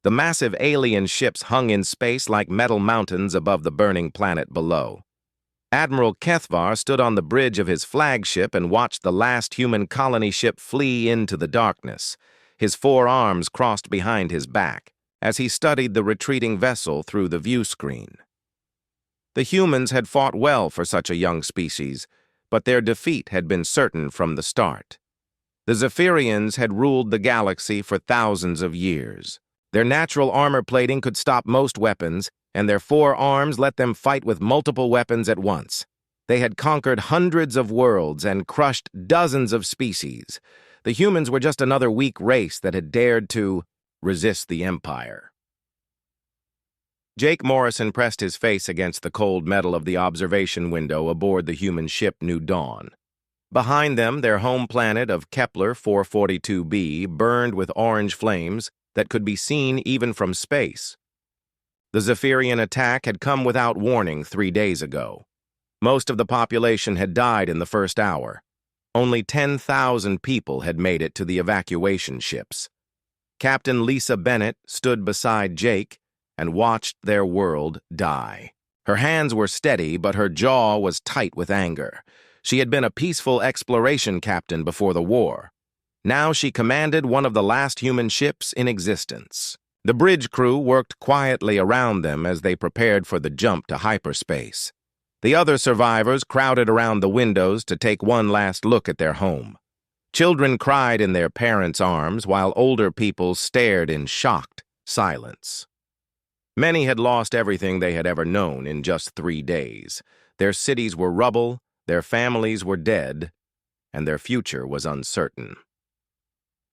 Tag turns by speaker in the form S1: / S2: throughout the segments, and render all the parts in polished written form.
S1: The massive alien ships hung in space like metal mountains above the burning planet below. Admiral Kethvar stood on the bridge of his flagship and watched the last human colony ship flee into the darkness, his four arms crossed behind his back, as he studied the retreating vessel through the view screen. The humans had fought well for such a young species, but their defeat had been certain from the start. The Zephyrians had ruled the galaxy for thousands of years. Their natural armor plating could stop most weapons, and their four arms let them fight with multiple weapons at once. They had conquered hundreds of worlds and crushed dozens of species. The humans were just another weak race that had dared to resist the Empire. Jake Morrison pressed his face against the cold metal of the observation window aboard the human ship New Dawn. Behind them, their home planet of Kepler 442b burned with orange flames that could be seen even from space. The Zephyrian attack had come without warning 3 days ago. Most of the population had died in the first hour. Only 10,000 people had made it to the evacuation ships. Captain Lisa Bennett stood beside Jake and watched their world die. Her hands were steady, but her jaw was tight with anger. She had been a peaceful exploration captain before the war. Now she commanded one of the last human ships in existence. The bridge crew worked quietly around them as they prepared for the jump to hyperspace. The other survivors crowded around the windows to take one last look at their home. Children cried in their parents' arms, while older people stared in shocked silence. Many had lost everything they had ever known in just 3 days. Their cities were rubble, their families were dead, and their future was uncertain.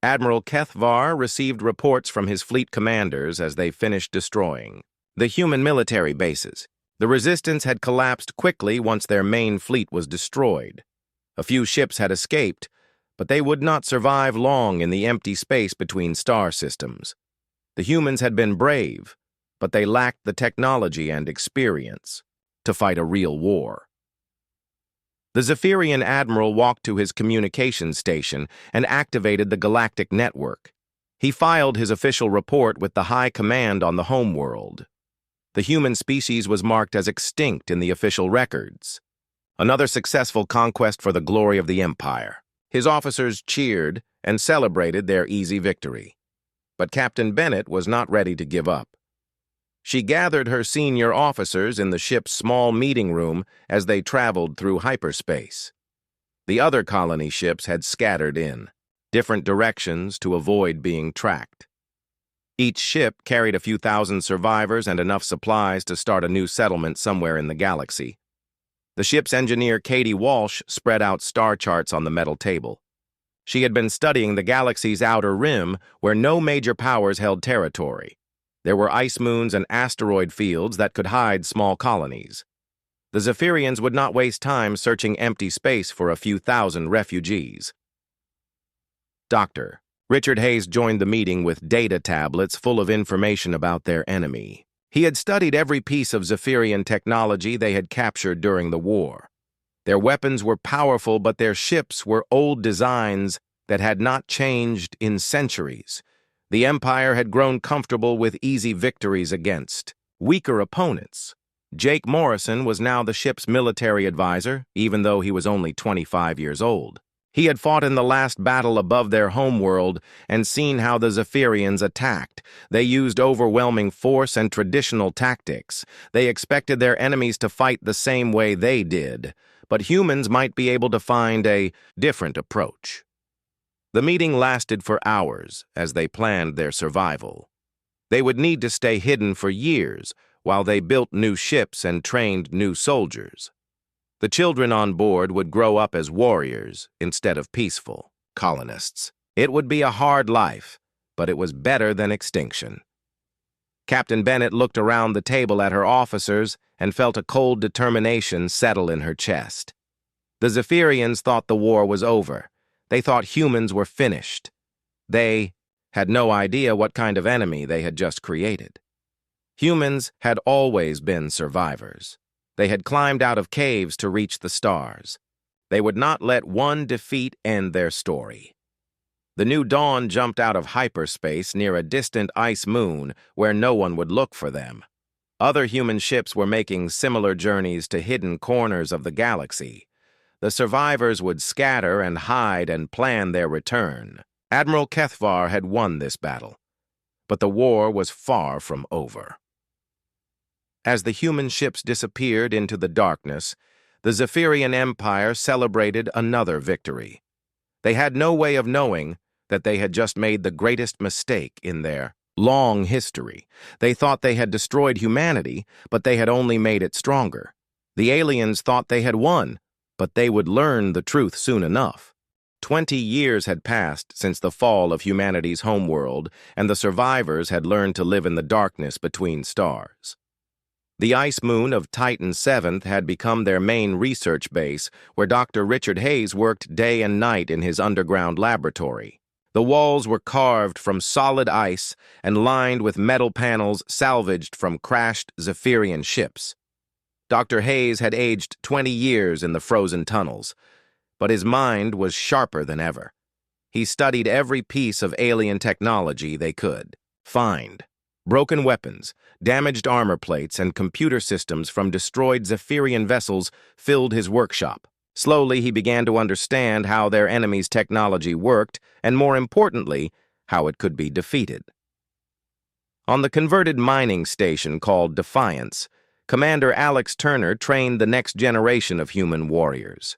S1: Admiral Kethvar received reports from his fleet commanders as they finished destroying the human military bases. The resistance had collapsed quickly once their main fleet was destroyed. A few ships had escaped, but they would not survive long in the empty space between star systems. The humans had been brave, but they lacked the technology and experience to fight a real war. The Zephyrian admiral walked to his communications station and activated the Galactic network. He filed his official report with the High Command on the homeworld. The human species was marked as extinct in the official records. Another successful conquest for the glory of the Empire. His officers cheered and celebrated their easy victory. But Captain Bennett was not ready to give up. She gathered her senior officers in the ship's small meeting room as they traveled through hyperspace. The other colony ships had scattered in different directions to avoid being tracked. Each ship carried a few thousand survivors and enough supplies to start a new settlement somewhere in the galaxy. The ship's engineer, Katie Walsh, spread out star charts on the metal table. She had been studying the galaxy's outer rim, where no major powers held territory. There were ice moons and asteroid fields that could hide small colonies. The Zephyrians would not waste time searching empty space for a few thousand refugees. Dr. Richard Hayes joined the meeting with data tablets full of information about their enemy. He had studied every piece of Zephyrian technology they had captured during the war. Their weapons were powerful, but their ships were old designs that had not changed in centuries. The Empire had grown comfortable with easy victories against weaker opponents. Jake Morrison was now the ship's military advisor, even though he was only 25 years old. He had fought in the last battle above their homeworld and seen how the Zephyrians attacked. They used overwhelming force and traditional tactics. They expected their enemies to fight the same way they did, but humans might be able to find a different approach. The meeting lasted for hours as they planned their survival. They would need to stay hidden for years while they built new ships and trained new soldiers. The children on board would grow up as warriors instead of peaceful colonists. It would be a hard life, but it was better than extinction. Captain Bennett looked around the table at her officers and felt a cold determination settle in her chest. The Zephyrians thought the war was over. They thought humans were finished. They had no idea what kind of enemy they had just created. Humans had always been survivors. They had climbed out of caves to reach the stars. They would not let one defeat end their story. The new dawn jumped out of hyperspace near a distant ice moon where no one would look for them. Other human ships were making similar journeys to hidden corners of the galaxy. The survivors would scatter and hide and plan their return. Admiral Kethvar had won this battle, but the war was far from over. As the human ships disappeared into the darkness, the Zephyrian Empire celebrated another victory. They had no way of knowing that they had just made the greatest mistake in their long history. They thought they had destroyed humanity, but they had only made it stronger. The aliens thought they had won, but they would learn the truth soon enough. 20 years had passed since the fall of humanity's homeworld, and the survivors had learned to live in the darkness between stars. The ice moon of Titan VII had become their main research base, where Dr. Richard Hayes worked day and night in his underground laboratory. The walls were carved from solid ice and lined with metal panels salvaged from crashed Zephyrian ships. Dr. Hayes had aged 20 years in the frozen tunnels, but his mind was sharper than ever. He studied every piece of alien technology they could find. Broken weapons, damaged armor plates, and computer systems from destroyed Zephyrian vessels filled his workshop. Slowly, he began to understand how their enemy's technology worked, and more importantly, how it could be defeated. On the converted mining station called Defiance, Commander Alex Turner trained the next generation of human warriors.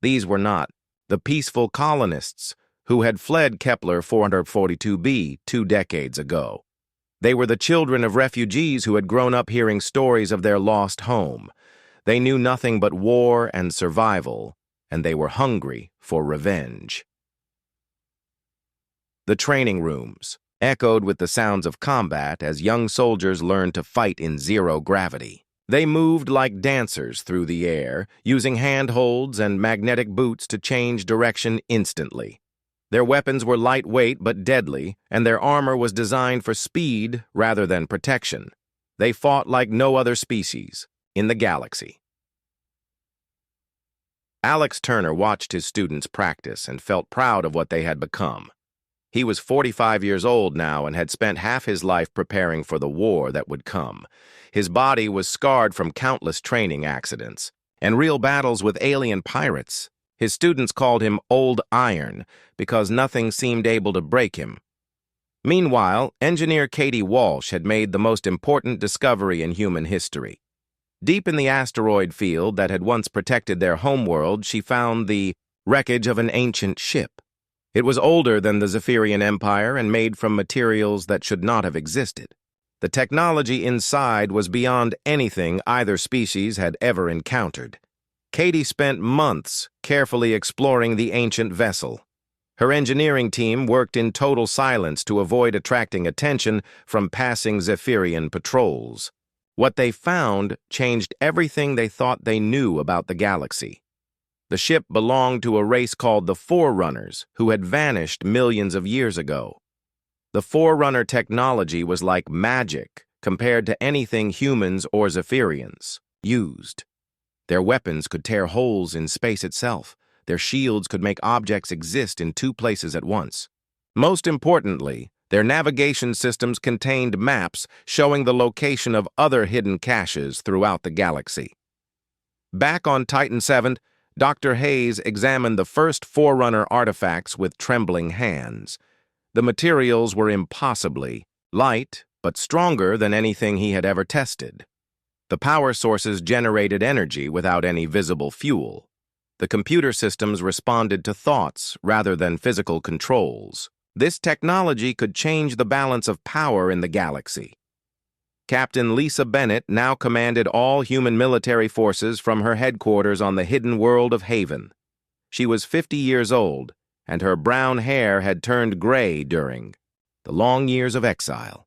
S1: These were not the peaceful colonists who had fled Kepler 442b 2 decades ago. They were the children of refugees who had grown up hearing stories of their lost home. They knew nothing but war and survival, and they were hungry for revenge. The training rooms echoed with the sounds of combat as young soldiers learned to fight in zero gravity. They moved like dancers through the air, using handholds and magnetic boots to change direction instantly. Their weapons were lightweight but deadly, and their armor was designed for speed rather than protection. They fought like no other species in the galaxy. Alex Turner watched his students practice and felt proud of what they had become. He was 45 years old now and had spent half his life preparing for the war that would come. His body was scarred from countless training accidents and real battles with alien pirates. His students called him Old Iron because nothing seemed able to break him. Meanwhile, engineer Katie Walsh had made the most important discovery in human history. Deep in the asteroid field that had once protected their homeworld, she found the wreckage of an ancient ship. It was older than the Zephyrian Empire and made from materials that should not have existed. The technology inside was beyond anything either species had ever encountered. Katie spent months carefully exploring the ancient vessel. Her engineering team worked in total silence to avoid attracting attention from passing Zephyrian patrols. What they found changed everything they thought they knew about the galaxy. The ship belonged to a race called the Forerunners, who had vanished millions of years ago. The Forerunner technology was like magic compared to anything humans or Zephyrians used. Their weapons could tear holes in space itself. Their shields could make objects exist in two places at once. Most importantly, their navigation systems contained maps showing the location of other hidden caches throughout the galaxy. Back on Titan VII, Dr. Hayes examined the first Forerunner artifacts with trembling hands. The materials were impossibly light, but stronger than anything he had ever tested. The power sources generated energy without any visible fuel. The computer systems responded to thoughts rather than physical controls. This technology could change the balance of power in the galaxy. Captain Lisa Bennett now commanded all human military forces from her headquarters on the hidden world of Haven. She was 50 years old, and her brown hair had turned gray during the long years of exile.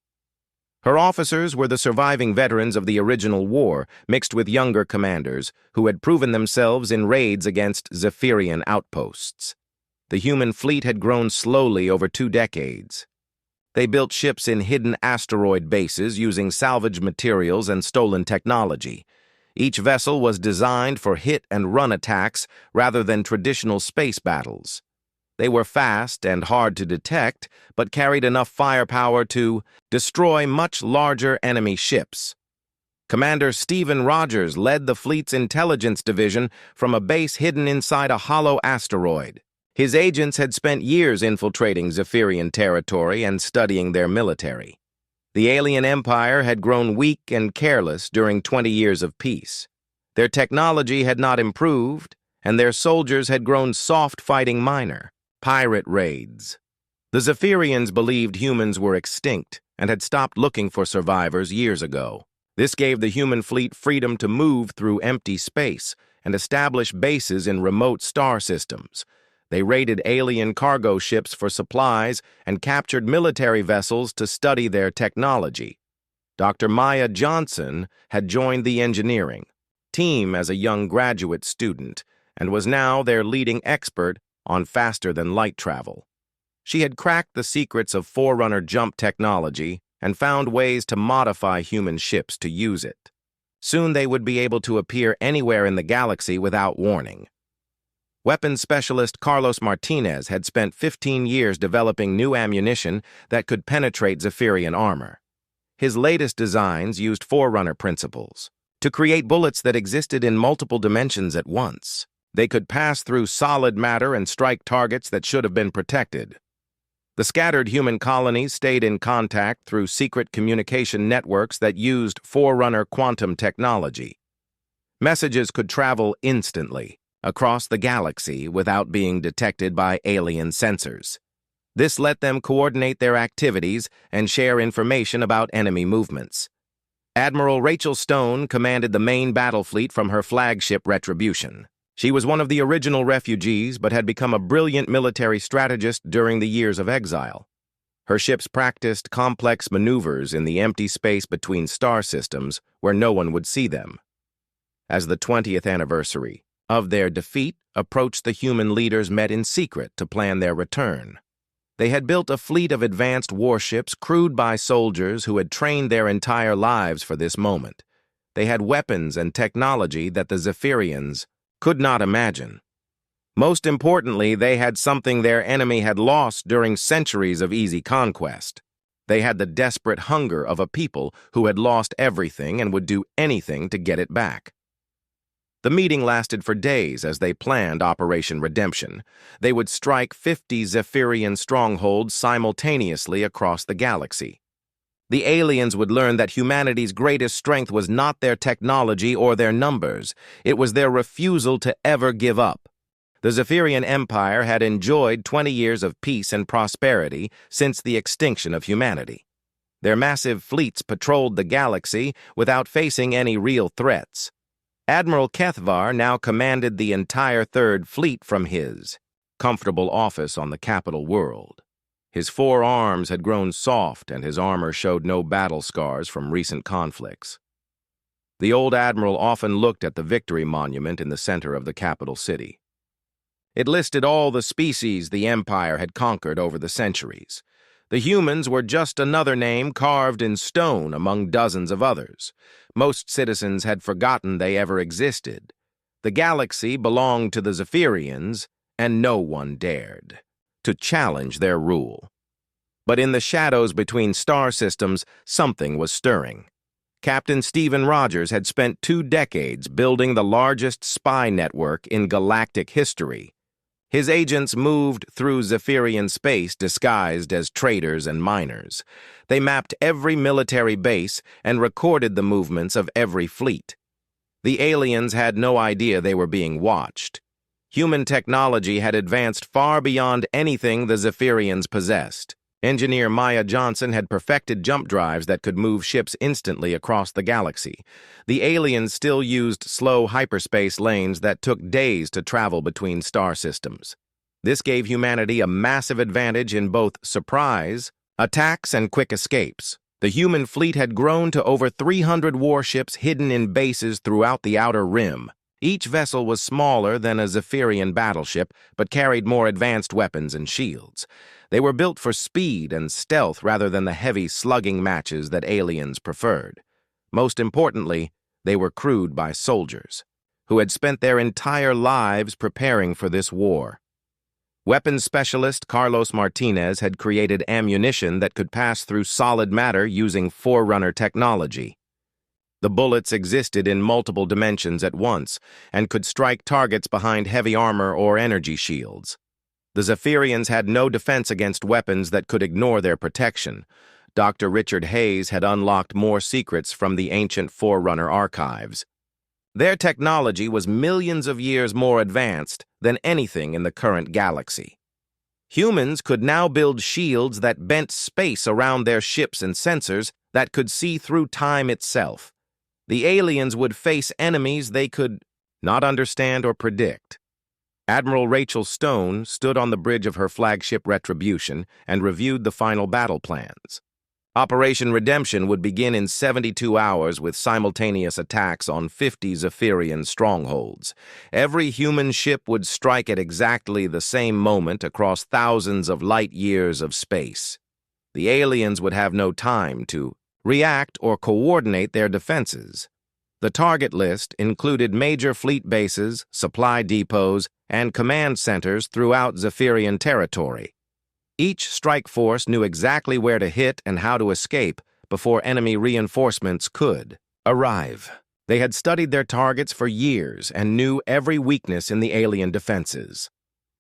S1: Her officers were the surviving veterans of the original war, mixed with younger commanders who had proven themselves in raids against Zephyrian outposts. The human fleet had grown slowly over 2 decades. They built ships in hidden asteroid bases using salvaged materials and stolen technology. Each vessel was designed for hit-and-run attacks rather than traditional space battles. They were fast and hard to detect, but carried enough firepower to destroy much larger enemy ships. Commander Stephen Rogers led the fleet's intelligence division from a base hidden inside a hollow asteroid. His agents had spent years infiltrating Zephyrian territory and studying their military. The alien empire had grown weak and careless during 20 years of peace. Their technology had not improved, and their soldiers had grown soft fighting minor pirate raids. The Zephyrians believed humans were extinct and had stopped looking for survivors years ago. This gave the human fleet freedom to move through empty space and establish bases in remote star systems. They raided alien cargo ships for supplies and captured military vessels to study their technology. Dr. Maya Johnson had joined the engineering team as a young graduate student and was now their leading expert on faster-than-light travel. She had cracked the secrets of Forerunner jump technology and found ways to modify human ships to use it. Soon they would be able to appear anywhere in the galaxy without warning. Weapons specialist Carlos Martinez had spent 15 years developing new ammunition that could penetrate Zephyrian armor. His latest designs used Forerunner principles to create bullets that existed in multiple dimensions at once. They could pass through solid matter and strike targets that should have been protected. The scattered human colonies stayed in contact through secret communication networks that used Forerunner quantum technology. Messages could travel instantly across the galaxy without being detected by alien sensors. This let them coordinate their activities and share information about enemy movements. Admiral Rachel Stone commanded the main battle fleet from her flagship Retribution. She was one of the original refugees but had become a brilliant military strategist during the years of exile. Her ships practiced complex maneuvers in the empty space between star systems where no one would see them. As the 20th anniversary of their defeat approached, the human leaders met in secret to plan their return. They had built a fleet of advanced warships crewed by soldiers who had trained their entire lives for this moment. They had weapons and technology that the Zephyrians could not imagine. Most importantly, they had something their enemy had lost during centuries of easy conquest. They had the desperate hunger of a people who had lost everything and would do anything to get it back. The meeting lasted for days as they planned Operation Redemption. They would strike 50 Zephyrian strongholds simultaneously across the galaxy. The aliens would learn that humanity's greatest strength was not their technology or their numbers. It was their refusal to ever give up. The Zephyrian Empire had enjoyed 20 years of peace and prosperity since the extinction of humanity. Their massive fleets patrolled the galaxy without facing any real threats. Admiral Kethvar now commanded the entire Third Fleet from his comfortable office on the capital world. His 4 arms had grown soft and his armor showed no battle scars from recent conflicts. The old admiral often looked at the victory monument in the center of the capital city. It listed all the species the Empire had conquered over the centuries. The humans were just another name carved in stone among dozens of others. Most citizens had forgotten they ever existed. The galaxy belonged to the Zephyrians, and no one dared to challenge their rule. But in the shadows between star systems, something was stirring. Captain Stephen Rogers had spent 2 decades building the largest spy network in galactic history. His agents moved through Zephyrian space disguised as traders and miners. They mapped every military base and recorded the movements of every fleet. The aliens had no idea they were being watched. Human technology had advanced far beyond anything the Zephyrians possessed. Engineer Maya Johnson had perfected jump drives that could move ships instantly across the galaxy. The aliens still used slow hyperspace lanes that took days to travel between star systems. This gave humanity a massive advantage in both surprise attacks and quick escapes. The human fleet had grown to over 300 warships hidden in bases throughout the Outer Rim. Each vessel was smaller than a Zephyrian battleship, but carried more advanced weapons and shields. They were built for speed and stealth rather than the heavy slugging matches that aliens preferred. Most importantly, they were crewed by soldiers who had spent their entire lives preparing for this war. Weapons specialist Carlos Martinez had created ammunition that could pass through solid matter using Forerunner technology. The bullets existed in multiple dimensions at once and could strike targets behind heavy armor or energy shields. The Zephyrians had no defense against weapons that could ignore their protection. Dr. Richard Hayes had unlocked more secrets from the ancient Forerunner archives. Their technology was millions of years more advanced than anything in the current galaxy. Humans could now build shields that bent space around their ships and sensors that could see through time itself. The aliens would face enemies they could not understand or predict. Admiral Rachel Stone stood on the bridge of her flagship Retribution and reviewed the final battle plans. Operation Redemption would begin in 72 hours with simultaneous attacks on 50 Zephyrian strongholds. Every human ship would strike at exactly the same moment across thousands of light years of space. The aliens would have no time to react or coordinate their defenses. The target list included major fleet bases, supply depots, and command centers throughout Zephyrian territory. Each strike force knew exactly where to hit and how to escape before enemy reinforcements could arrive. They had studied their targets for years and knew every weakness in the alien defenses.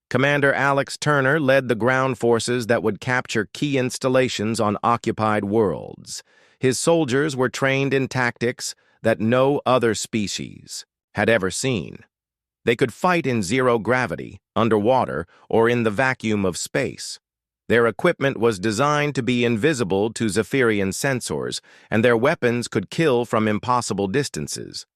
S1: Commander Alex Turner led the ground forces that would capture key installations on occupied worlds. His soldiers were trained in tactics that no other species had ever seen. They could fight in zero gravity, underwater, or in the vacuum of space. Their equipment was designed to be invisible to Zephyrian sensors, and their weapons could kill from impossible distances.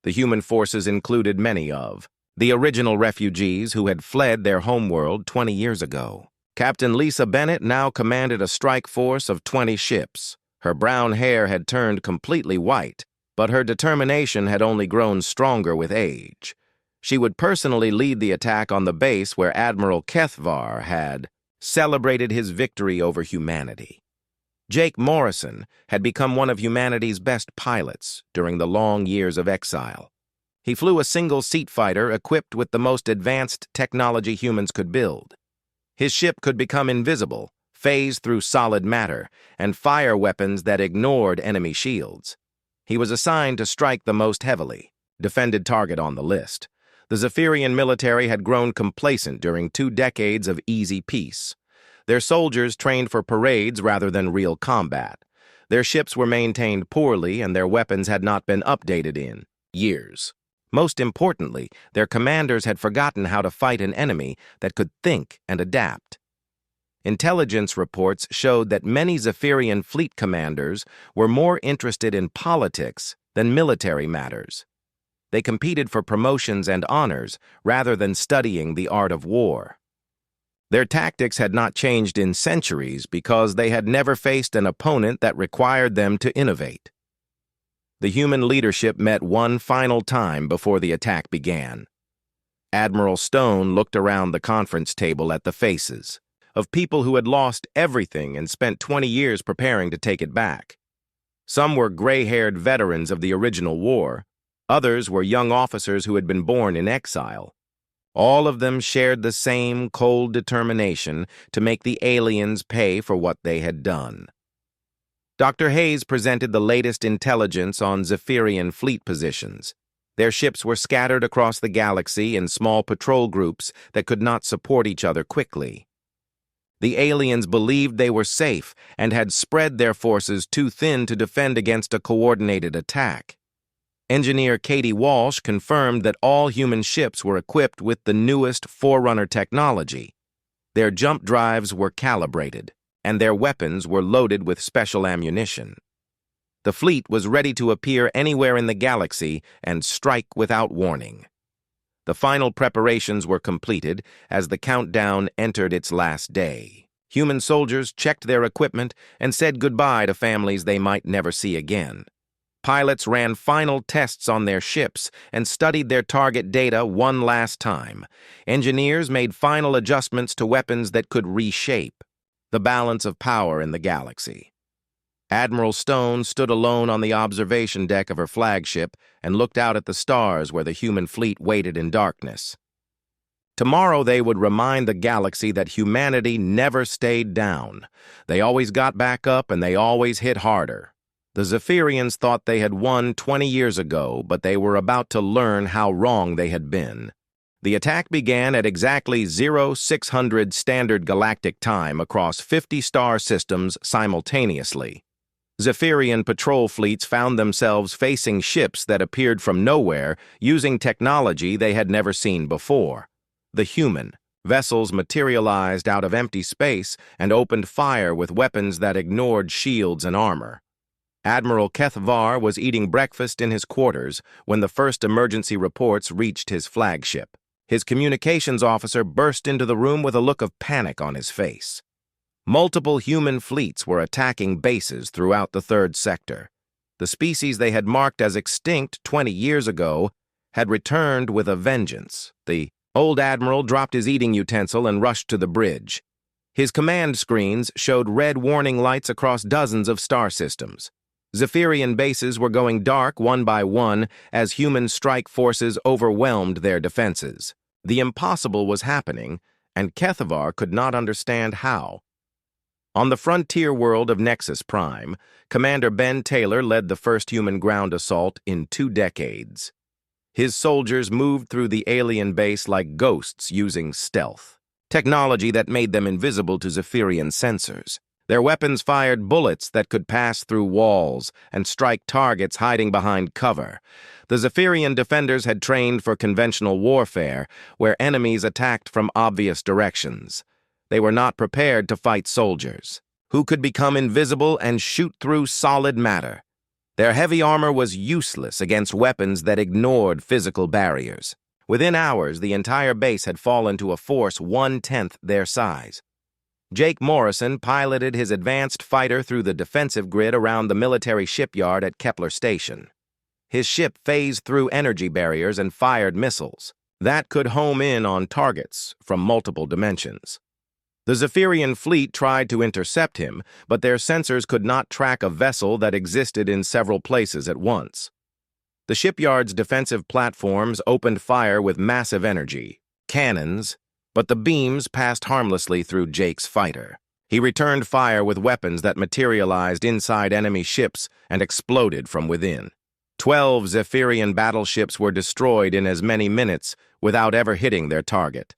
S1: The human forces included many of the original refugees who had fled their homeworld 20 years ago. Captain Lisa Bennett now commanded a strike force of 20 ships. Her brown hair had turned completely white, but her determination had only grown stronger with age. She would personally lead the attack on the base where Admiral Kethvar had celebrated his victory over humanity. Jake Morrison had become one of humanity's best pilots during the long years of exile. He flew a single-seat fighter equipped with the most advanced technology humans could build. His ship could become invisible, phase through solid matter, and fire weapons that ignored enemy shields. He was assigned to strike the most heavily, defended target on the list. The Zephyrian military had grown complacent during 2 decades of easy peace. Their soldiers trained for parades rather than real combat. Their ships were maintained poorly and their weapons had not been updated in years. Most importantly, their commanders had forgotten how to fight an enemy that could think and adapt. Intelligence reports showed that many Zephyrian fleet commanders were more interested in politics than military matters. They competed for promotions and honors rather than studying the art of war. Their tactics had not changed in centuries because they had never faced an opponent that required them to innovate. The human leadership met one final time before the attack began. Admiral Stone looked around the conference table at the faces of people who had lost everything and spent 20 years preparing to take it back. Some were gray-haired veterans of the original war. Others were young officers who had been born in exile. All of them shared the same cold determination to make the aliens pay for what they had done. Dr. Hayes presented the latest intelligence on Zephyrian fleet positions. Their ships were scattered across the galaxy in small patrol groups that could not support each other quickly. The aliens believed they were safe and had spread their forces too thin to defend against a coordinated attack. Engineer Katie Walsh confirmed that all human ships were equipped with the newest Forerunner technology. Their jump drives were calibrated, and their weapons were loaded with special ammunition. The fleet was ready to appear anywhere in the galaxy and strike without warning. The final preparations were completed as the countdown entered its last day. Human soldiers checked their equipment and said goodbye to families they might never see again. Pilots ran final tests on their ships and studied their target data one last time. Engineers made final adjustments to weapons that could reshape the balance of power in the galaxy. Admiral Stone stood alone on the observation deck of her flagship and looked out at the stars where the human fleet waited in darkness. Tomorrow they would remind the galaxy that humanity never stayed down. They always got back up and they always hit harder. The Zephyrians thought they had won 20 years ago, but they were about to learn how wrong they had been. The attack began at exactly 0600 Standard Galactic Time across 50 star systems simultaneously. Zephyrian patrol fleets found themselves facing ships that appeared from nowhere using technology they had never seen before. The human vessels materialized out of empty space and opened fire with weapons that ignored shields and armor. Admiral HFY was eating breakfast in his quarters when the first emergency reports reached his flagship. His communications officer burst into the room with a look of panic on his face. Multiple human fleets were attacking bases throughout the third sector. The species they had marked as extinct 20 years ago had returned with a vengeance. The old admiral dropped his eating utensil and rushed to the bridge. His command screens showed red warning lights across dozens of star systems. Zephyrian bases were going dark one by one as human strike forces overwhelmed their defenses. The impossible was happening, and HFY could not understand how. On the frontier world of Nexus Prime, Commander Ben Taylor led the first human ground assault in 2 decades. His soldiers moved through the alien base like ghosts using stealth, technology that made them invisible to Zephyrian sensors. Their weapons fired bullets that could pass through walls and strike targets hiding behind cover. The Zephyrian defenders had trained for conventional warfare, where enemies attacked from obvious directions. They were not prepared to fight soldiers, who could become invisible and shoot through solid matter. Their heavy armor was useless against weapons that ignored physical barriers. Within hours, the entire base had fallen to a force 1/10 their size. Jake Morrison piloted his advanced fighter through the defensive grid around the military shipyard at Kepler Station. His ship phased through energy barriers and fired missiles that could home in on targets from multiple dimensions. The Zephyrian fleet tried to intercept him, but their sensors could not track a vessel that existed in several places at once. The shipyard's defensive platforms opened fire with massive energy, cannons, but the beams passed harmlessly through Jake's fighter. He returned fire with weapons that materialized inside enemy ships and exploded from within. 12 Zephyrian battleships were destroyed in as many minutes without ever hitting their target.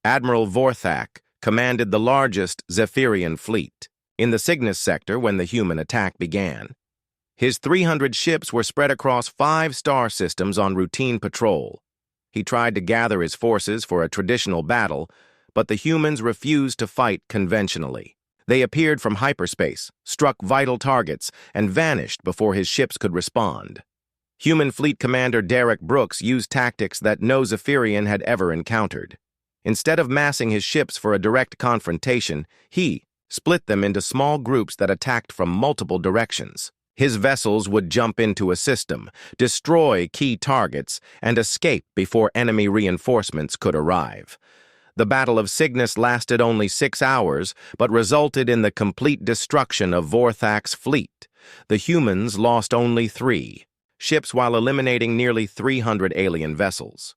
S1: Admiral Vorthak commanded the largest Zephyrian fleet in the Cygnus sector when the human attack began. His 300 ships were spread across 5 star systems on routine patrol. He tried to gather his forces for a traditional battle, but the humans refused to fight conventionally. They appeared from hyperspace, struck vital targets, and vanished before his ships could respond. Human Fleet Commander Derek Brooks used tactics that no Zephyrian had ever encountered. Instead of massing his ships for a direct confrontation, he split them into small groups that attacked from multiple directions. His vessels would jump into a system, destroy key targets, and escape before enemy reinforcements could arrive. The Battle of Cygnus lasted only 6 hours, but resulted in the complete destruction of Vorthak's fleet. The humans lost only 3 ships while eliminating nearly 300 alien vessels.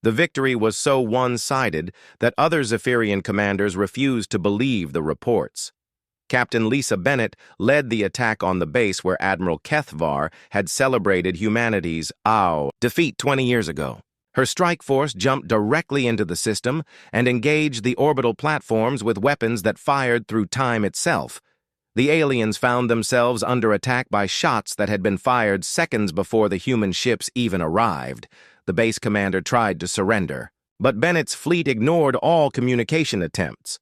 S1: The victory was so one-sided that other Zephyrian commanders refused to believe the reports. Captain Lisa Bennett led the attack on the base where Admiral HFY had celebrated humanity's defeat 20 years ago. Her strike force jumped directly into the system and engaged the orbital platforms with weapons that fired through time itself. The aliens found themselves under attack by shots that had been fired seconds before the human ships even arrived. The base commander tried to surrender, but Bennett's fleet ignored all communication attempts.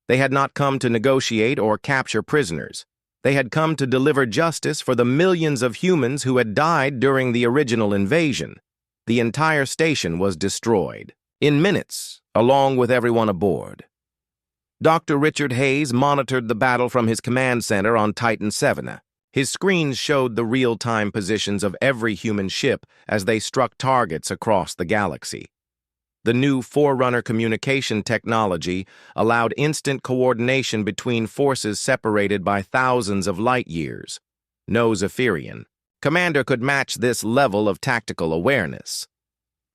S1: They had not come to negotiate or capture prisoners. They had come to deliver justice for the millions of humans who had died during the original invasion. The entire station was destroyed in minutes, along with everyone aboard. Dr. Richard Hayes monitored the battle from his command center on Titan 7. His screens showed the real-time positions of every human ship as they struck targets across the galaxy. The new Forerunner communication technology allowed instant coordination between forces separated by thousands of light years. No Zephyrian commander could match this level of tactical awareness.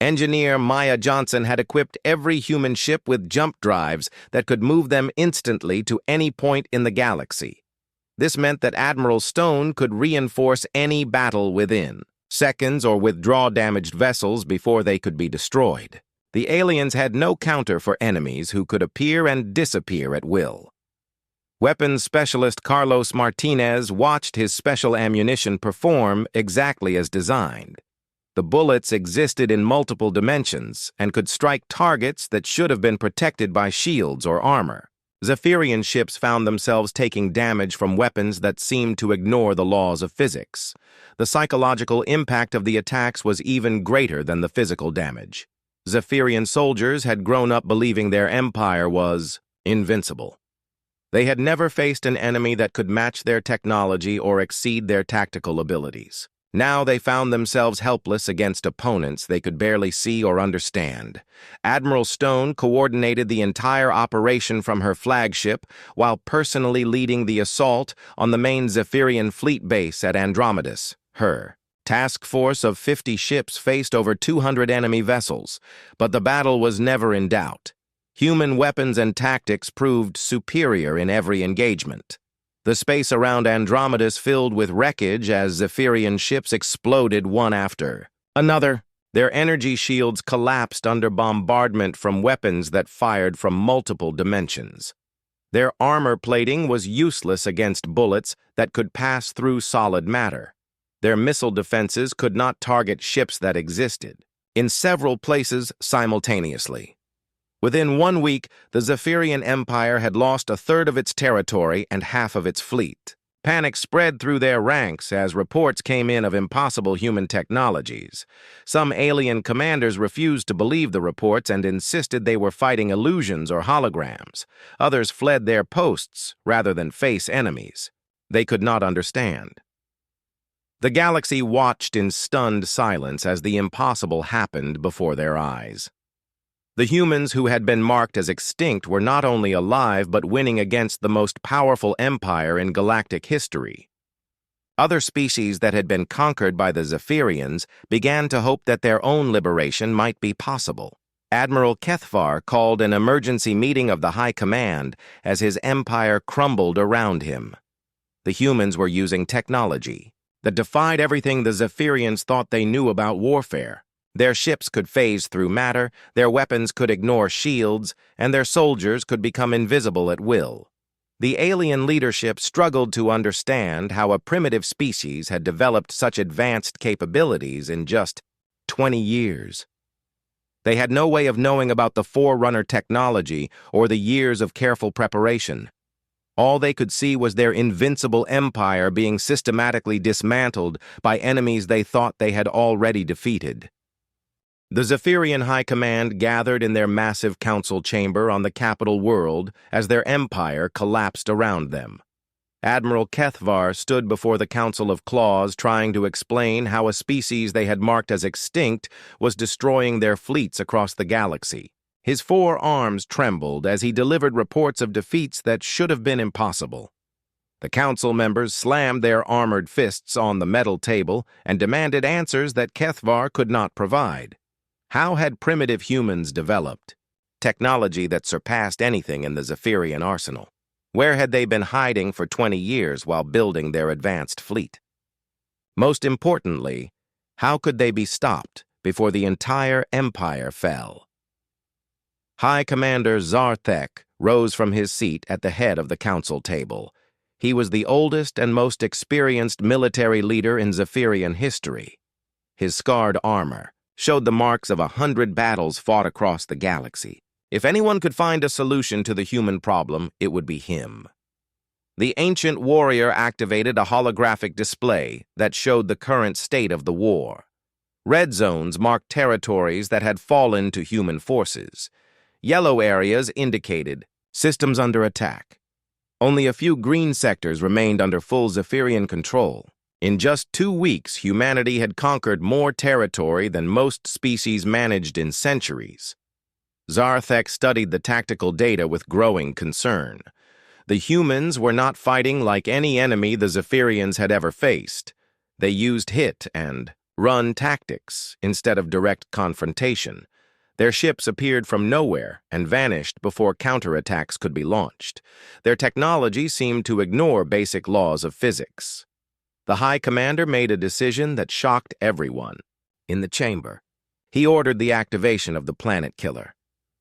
S1: Engineer Maya Johnson had equipped every human ship with jump drives that could move them instantly to any point in the galaxy. This meant that Admiral Stone could reinforce any battle within seconds or withdraw damaged vessels before they could be destroyed. The aliens had no counter for enemies who could appear and disappear at will. Weapons specialist Carlos Martinez watched his special ammunition perform exactly as designed. The bullets existed in multiple dimensions and could strike targets that should have been protected by shields or armor. Zephyrian ships found themselves taking damage from weapons that seemed to ignore the laws of physics. The psychological impact of the attacks was even greater than the physical damage. Zephyrian soldiers had grown up believing their empire was invincible. They had never faced an enemy that could match their technology or exceed their tactical abilities. Now they found themselves helpless against opponents they could barely see or understand. Admiral Stone coordinated the entire operation from her flagship while personally leading the assault on the main Zephyrian fleet base at Andromedus. Her task force of 50 ships faced over 200 enemy vessels, but the battle was never in doubt. Human weapons and tactics proved superior in every engagement. The space around Andromedus filled with wreckage as Zephyrian ships exploded one after another. Their energy shields collapsed under bombardment from weapons that fired from multiple dimensions. Their armor plating was useless against bullets that could pass through solid matter. Their missile defenses could not target ships that existed in several places simultaneously. Within 1 week, the Zephyrian Empire had lost a third of its territory and half of its fleet. Panic spread through their ranks as reports came in of impossible human technologies. Some alien commanders refused to believe the reports and insisted they were fighting illusions or holograms. Others fled their posts rather than face enemies they could not understand. The galaxy watched in stunned silence as the impossible happened before their eyes. The humans who had been marked as extinct were not only alive but winning against the most powerful empire in galactic history. Other species that had been conquered by the Zephyrians began to hope that their own liberation might be possible. Admiral Kethvar called an emergency meeting of the High Command as his empire crumbled around him. The humans were using technology that defied everything the Zephyrians thought they knew about warfare. Their ships could phase through matter, their weapons could ignore shields, and their soldiers could become invisible at will. The alien leadership struggled to understand how a primitive species had developed such advanced capabilities in just 20 years. They had no way of knowing about the Forerunner technology or the years of careful preparation. All they could see was their invincible empire being systematically dismantled by enemies they thought they had already defeated. The Zephyrian High Command gathered in their massive council chamber on the capital world as their empire collapsed around them. Admiral Kethvar stood before the Council of Claws trying to explain how a species they had marked as extinct was destroying their fleets across the galaxy. His 4 arms trembled as he delivered reports of defeats that should have been impossible. The council members slammed their armored fists on the metal table and demanded answers that Kethvar could not provide. How had primitive humans developed? Technology that surpassed anything in the Zephyrian arsenal. Where had they been hiding for 20 years while building their advanced fleet? Most importantly, how could they be stopped before the entire empire fell? High Commander Zarthek rose from his seat at the head of the council table. He was the oldest and most experienced military leader in Zephyrian history. His scarred armor showed the marks of 100 battles fought across the galaxy. If anyone could find a solution to the human problem, it would be him. The ancient warrior activated a holographic display that showed the current state of the war. Red zones marked territories that had fallen to human forces. Yellow areas indicated systems under attack. Only a few green sectors remained under full Zephyrian control. In just 2 weeks, humanity had conquered more territory than most species managed in centuries. Zarthek studied the tactical data with growing concern. The humans were not fighting like any enemy the Zephyrians had ever faced. They used hit and run tactics instead of direct confrontation. Their ships appeared from nowhere and vanished before counterattacks could be launched. Their technology seemed to ignore basic laws of physics. The High Commander made a decision that shocked everyone. In the chamber, he ordered the activation of the Planet Killer,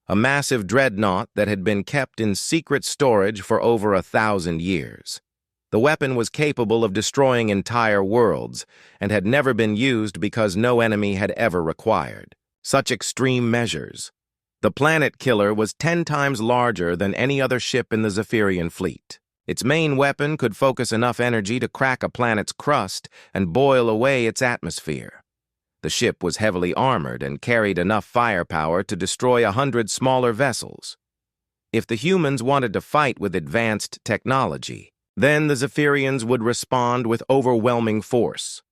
S1: a massive dreadnought that had been kept in secret storage for over 1,000 years. The weapon was capable of destroying entire worlds and had never been used because no enemy had ever required such extreme measures. The Planet Killer was 10 times larger than any other ship in the Zephyrian fleet. Its main weapon could focus enough energy to crack a planet's crust and boil away its atmosphere. The ship was heavily armored and carried enough firepower to destroy 100 smaller vessels. If the humans wanted to fight with advanced technology, then the Zephyrians would respond with overwhelming force.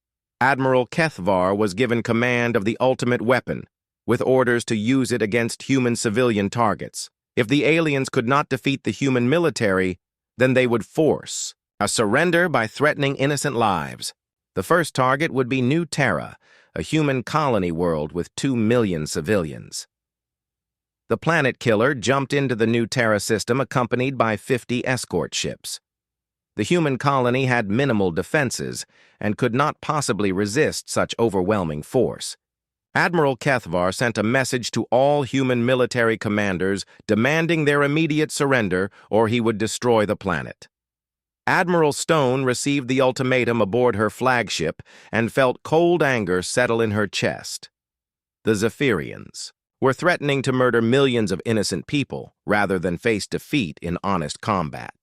S1: Admiral Kethvar was given command of the ultimate weapon, with orders to use it against human civilian targets. If the aliens could not defeat the human military, then they would force a surrender by threatening innocent lives. The first target would be New Terra, a human colony world with 2 million civilians. The Planet Killer jumped into the New Terra system accompanied by 50 escort ships. The human colony had minimal defenses and could not possibly resist such overwhelming force. Admiral Kethvar sent a message to all human military commanders demanding their immediate surrender or he would destroy the planet. Admiral Stone received the ultimatum aboard her flagship and felt cold anger settle in her chest. The Zephyrians were threatening to murder millions of innocent people rather than face defeat in honest combat.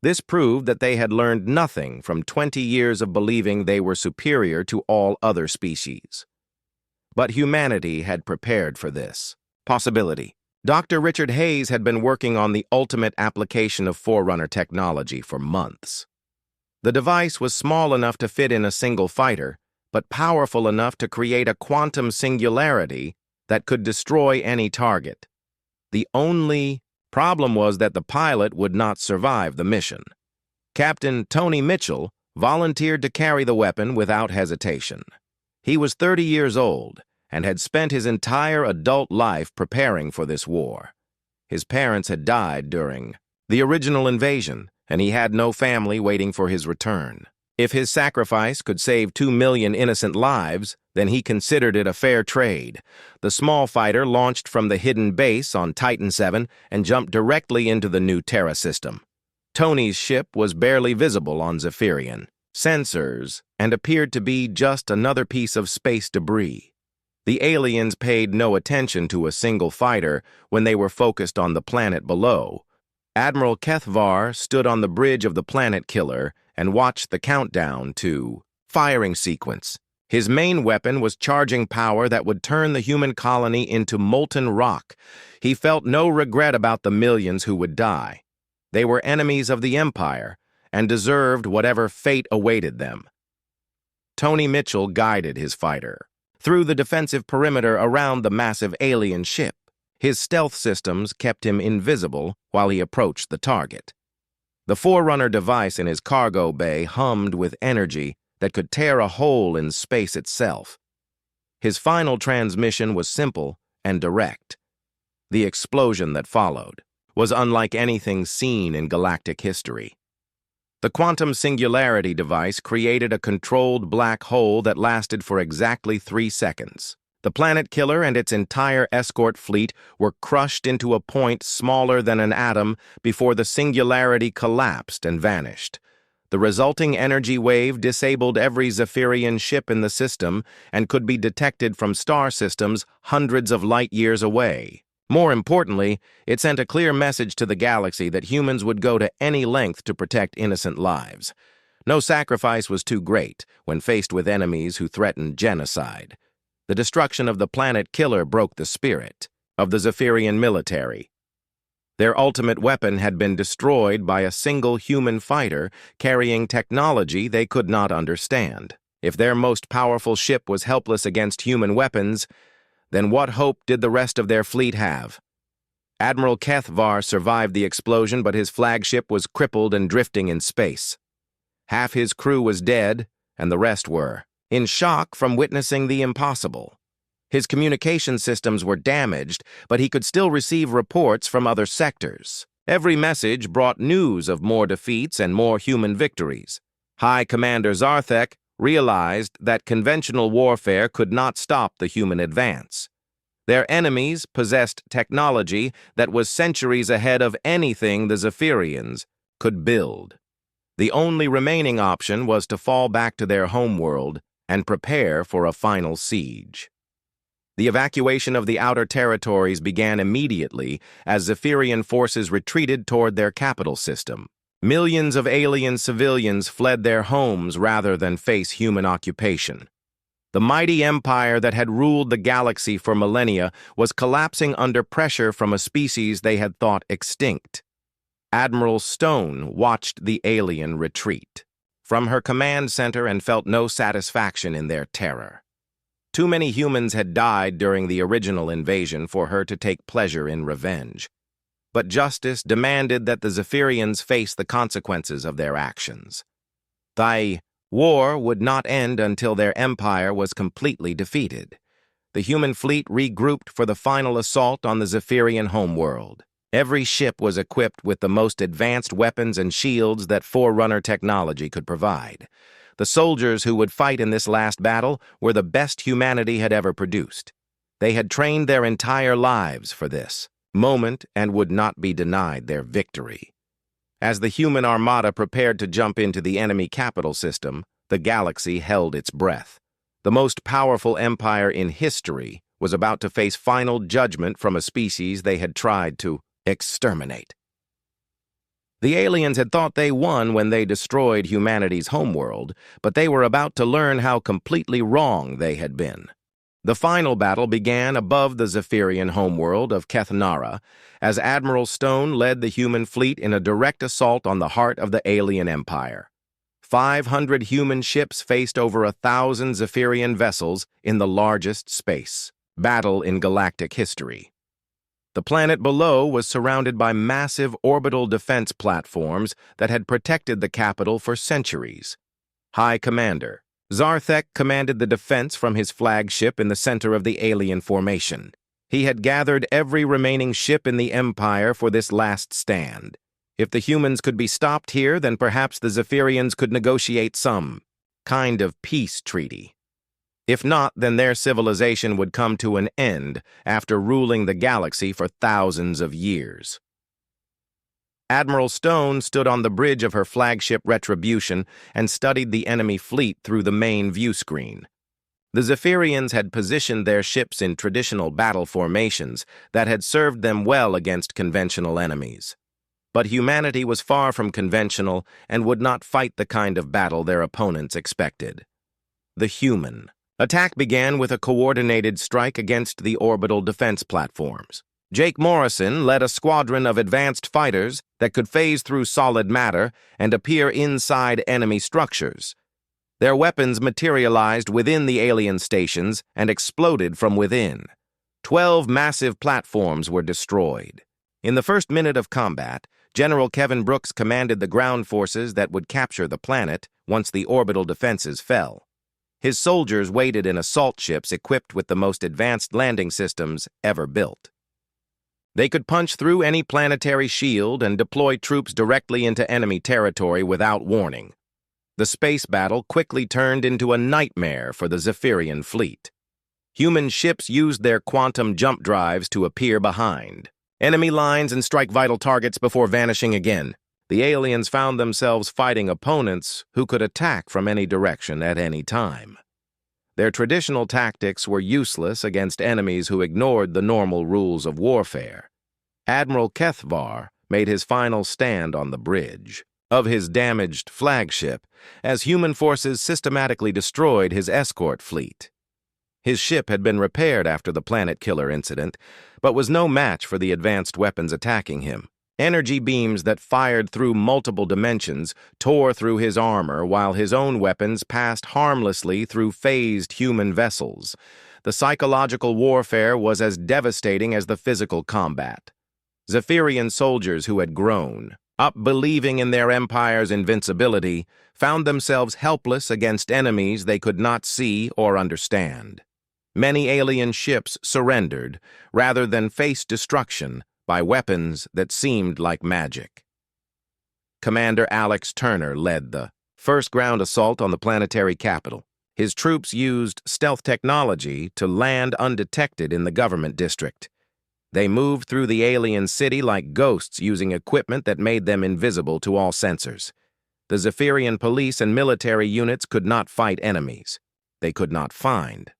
S1: This proved that they had learned nothing from 20 years of believing they were superior to all other species. But humanity had prepared for this possibility. Dr. Richard Hayes had been working on the ultimate application of Forerunner technology for months. The device was small enough to fit in a single fighter, but powerful enough to create a quantum singularity that could destroy any target. The only problem was that the pilot would not survive the mission. Captain Tony Mitchell volunteered to carry the weapon without hesitation. He was 30 years old and had spent his entire adult life preparing for this war. His parents had died during the original invasion, and he had no family waiting for his return. If his sacrifice could save 2 million innocent lives, then he considered it a fair trade. The small fighter launched from the hidden base on Titan 7 and jumped directly into the New Terra system. Tony's ship was barely visible on Zephyrian sensors and appeared to be just another piece of space debris. The aliens paid no attention to a single fighter when they were focused on the planet below. Admiral Kethvar stood on the bridge of the Planet Killer and watched the countdown to firing sequence. His main weapon was charging power that would turn the human colony into molten rock. He felt no regret about the millions who would die. They were enemies of the Empire and deserved whatever fate awaited them. Tony Mitchell guided his fighter through the defensive perimeter around the massive alien ship. His stealth systems kept him invisible while he approached the target. The Forerunner device in his cargo bay hummed with energy that could tear a hole in space itself. His final transmission was simple and direct. The explosion that followed was unlike anything seen in galactic history. The quantum singularity device created a controlled black hole that lasted for exactly 3 seconds. The Planet Killer and its entire escort fleet were crushed into a point smaller than an atom before the singularity collapsed and vanished. The resulting energy wave disabled every Zephyrian ship in the system and could be detected from star systems hundreds of light years away. More importantly, it sent a clear message to the galaxy that humans would go to any length to protect innocent lives. No sacrifice was too great when faced with enemies who threatened genocide. The destruction of the Planet Killer broke the spirit of the Zephyrian military. Their ultimate weapon had been destroyed by a single human fighter carrying technology they could not understand. If their most powerful ship was helpless against human weapons, then what hope did the rest of their fleet have? Admiral Kethvar survived the explosion, but his flagship was crippled and drifting in space. Half his crew was dead, and the rest were in shock from witnessing the impossible. His communication systems were damaged, but he could still receive reports from other sectors. Every message brought news of more defeats and more human victories. High Commander Zarthek realized that conventional warfare could not stop the human advance. Their enemies possessed technology that was centuries ahead of anything the Zephyrians could build. The only remaining option was to fall back to their homeworld and prepare for a final siege. The evacuation of the outer territories began immediately as Zephyrian forces retreated toward their capital system. Millions of alien civilians fled their homes rather than face human occupation. The mighty empire that had ruled the galaxy for millennia was collapsing under pressure from a species they had thought extinct. Admiral Stone watched the alien retreat from her command center and felt no satisfaction in their terror. Too many humans had died during the original invasion for her to take pleasure in revenge. But justice demanded that the Zephyrians face the consequences of their actions. The war would not end until their empire was completely defeated. The human fleet regrouped for the final assault on the Zephyrian homeworld. Every ship was equipped with the most advanced weapons and shields that Forerunner technology could provide. The soldiers who would fight in this last battle were the best humanity had ever produced. They had trained their entire lives for this moment and would not be denied their victory. As the human armada prepared to jump into the enemy capital system, the galaxy held its breath. The most powerful empire in history was about to face final judgment from a species they had tried to exterminate. The aliens had thought they won when they destroyed humanity's homeworld, but they were about to learn how completely wrong they had been. The final battle began above the Zephyrian homeworld of Kethnara, as Admiral Stone led the human fleet in a direct assault on the heart of the alien empire. 500 human ships faced over 1,000 Zephyrian vessels in the largest space battle in galactic history. The planet below was surrounded by massive orbital defense platforms that had protected the capital for centuries. High Commander Zarthek commanded the defense from his flagship in the center of the alien formation. He had gathered every remaining ship in the Empire for this last stand. If the humans could be stopped here, then perhaps the Zephyrians could negotiate some kind of peace treaty. If not, then their civilization would come to an end after ruling the galaxy for thousands of years. Admiral Stone stood on the bridge of her flagship Retribution and studied the enemy fleet through the main view screen. The Zephyrians had positioned their ships in traditional battle formations that had served them well against conventional enemies. But humanity was far from conventional and would not fight the kind of battle their opponents expected. The human attack began with a coordinated strike against the orbital defense platforms. Jake Morrison led a squadron of advanced fighters that could phase through solid matter and appear inside enemy structures. Their weapons materialized within the alien stations and exploded from within. 12 massive platforms were destroyed. In the first minute of combat, General Kevin Brooks commanded the ground forces that would capture the planet once the orbital defenses fell. His soldiers waited in assault ships equipped with the most advanced landing systems ever built. They could punch through any planetary shield and deploy troops directly into enemy territory without warning. The space battle quickly turned into a nightmare for the Zephyrian fleet. Human ships used their quantum jump drives to appear behind enemy lines and strike vital targets before vanishing again. The aliens found themselves fighting opponents who could attack from any direction at any time. Their traditional tactics were useless against enemies who ignored the normal rules of warfare. Admiral Kethvar made his final stand on the bridge of his damaged flagship as human forces systematically destroyed his escort fleet. His ship had been repaired after the Planet Killer incident, but was no match for the advanced weapons attacking him. Energy beams that fired through multiple dimensions tore through his armor while his own weapons passed harmlessly through phased human vessels. The psychological warfare was as devastating as the physical combat. Zephyrian soldiers who had grown, up believing in their empire's invincibility, found themselves helpless against enemies they could not see or understand. Many alien ships surrendered, rather than face destruction by weapons that seemed like magic. Commander Alex Turner led the first ground assault on the planetary capital. His troops used stealth technology to land undetected in the government district. They moved through the alien city like ghosts using equipment that made them invisible to all sensors. The Zephyrian police and military units could not fight enemies. They could not find.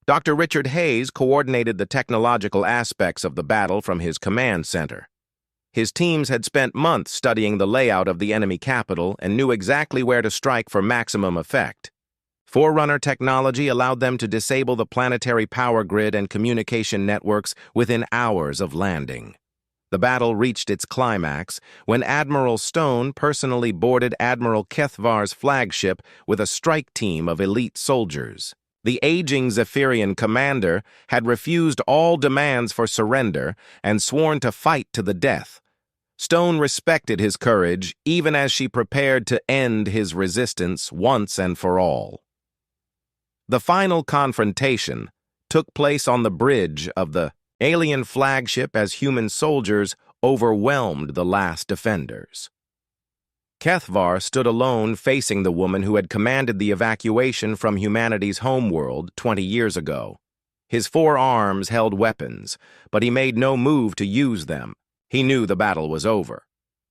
S1: Dr. Richard Hayes coordinated the technological aspects of the battle from his command center. His teams had spent months studying the layout of the enemy capital and knew exactly where to strike for maximum effect. Forerunner technology allowed them to disable the planetary power grid and communication networks within hours of landing. The battle reached its climax when Admiral Stone personally boarded Admiral Kethvar's flagship with a strike team of elite soldiers. The aging Zephyrian commander had refused all demands for surrender and sworn to fight to the death. Stone respected his courage even as she prepared to end his resistance once and for all. The final confrontation took place on the bridge of the alien flagship as human soldiers overwhelmed the last defenders. Kethvar stood alone facing the woman who had commanded the evacuation from humanity's homeworld 20 years ago. His 4 arms held weapons, but he made no move to use them. He knew the battle was over.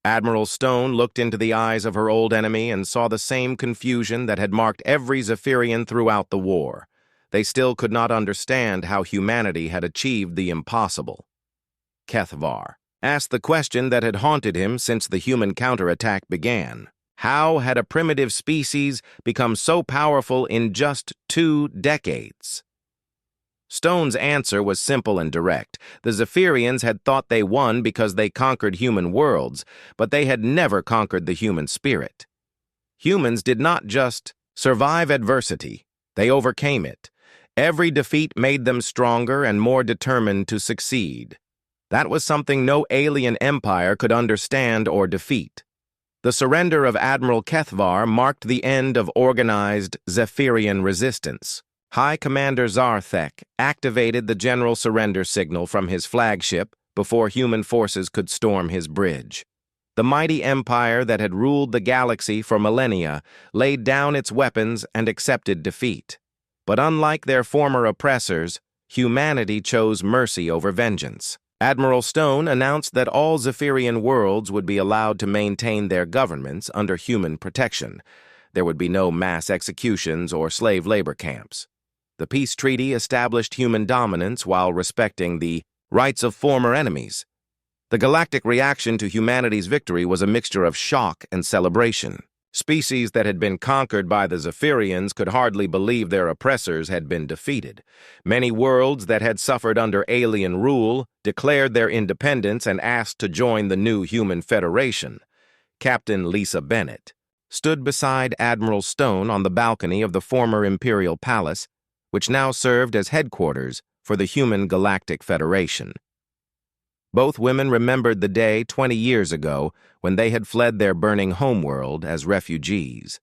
S1: Admiral Stone looked into the eyes of her old enemy and saw the same confusion that had marked every Zephyrian throughout the war. They still could not understand how humanity had achieved the impossible. Kethvar asked the question that had haunted him since the human counterattack began. How had a primitive species become so powerful in just 2 decades? Stone's answer was simple and direct. The Zephyrians had thought they won because they conquered human worlds, but they had never conquered the human spirit. Humans did not just survive adversity, they overcame it. Every defeat made them stronger and more determined to succeed. That was something no alien empire could understand or defeat. The surrender of Admiral Kethvar marked the end of organized Zephyrian resistance. High Commander Zarthek activated the general surrender signal from his flagship before human forces could storm his bridge. The mighty empire that had ruled the galaxy for millennia laid down its weapons and accepted defeat. But unlike their former oppressors, humanity chose mercy over vengeance. Admiral Stone announced that all Zephyrian worlds would be allowed to maintain their governments under human protection. There would be no mass executions or slave labor camps. The peace treaty established human dominance while respecting the rights of former enemies. The galactic reaction to humanity's victory was a mixture of shock and celebration. Species that had been conquered by the Zephyrians could hardly believe their oppressors had been defeated. Many worlds that had suffered under alien rule declared their independence and asked to join the new human federation. Captain Lisa Bennett stood beside Admiral Stone on the balcony of the former Imperial Palace, which now served as headquarters for the Human Galactic Federation. Both women remembered the day 20 years ago when they had fled their burning homeworld as refugees.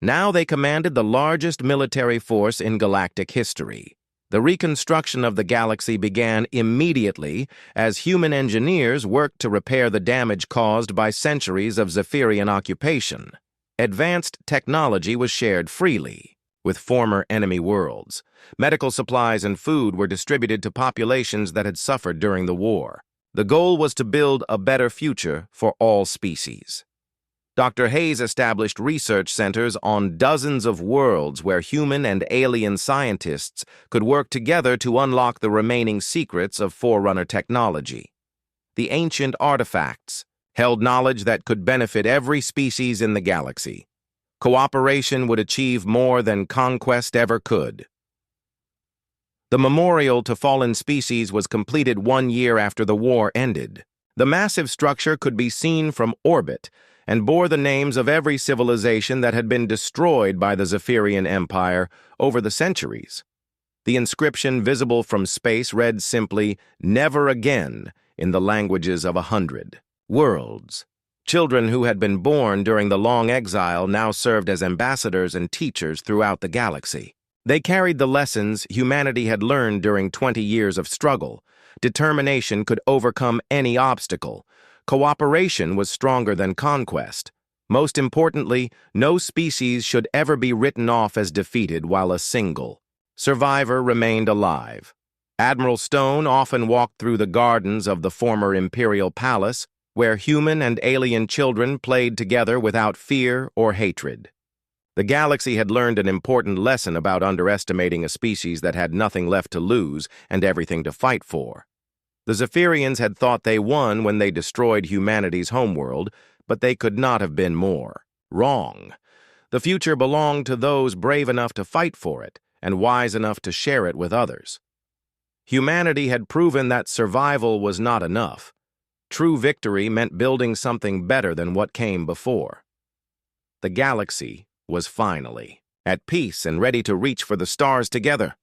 S1: Now they commanded the largest military force in galactic history. The reconstruction of the galaxy began immediately as human engineers worked to repair the damage caused by centuries of Zephyrian occupation. Advanced technology was shared freely with former enemy worlds. Medical supplies and food were distributed to populations that had suffered during the war. The goal was to build a better future for all species. Dr. Hayes established research centers on dozens of worlds where human and alien scientists could work together to unlock the remaining secrets of Forerunner technology. The ancient artifacts held knowledge that could benefit every species in the galaxy. Cooperation would achieve more than conquest ever could. The memorial to fallen species was completed 1 year after the war ended. The massive structure could be seen from orbit and bore the names of every civilization that had been destroyed by the Zephyrian Empire over the centuries. The inscription visible from space read simply, "Never again," in the languages of 100. Worlds. Children who had been born during the long exile now served as ambassadors and teachers throughout the galaxy. They carried the lessons humanity had learned during 20 years of struggle. Determination could overcome any obstacle. Cooperation was stronger than conquest. Most importantly, no species should ever be written off as defeated while a single survivor remained alive. Admiral Stone often walked through the gardens of the former Imperial Palace, where human and alien children played together without fear or hatred. The galaxy had learned an important lesson about underestimating a species that had nothing left to lose and everything to fight for. The Zephyrians had thought they won when they destroyed humanity's homeworld, but they could not have been more wrong. The future belonged to those brave enough to fight for it and wise enough to share it with others. Humanity had proven that survival was not enough. True victory meant building something better than what came before. The galaxy was finally at peace and ready to reach for the stars together.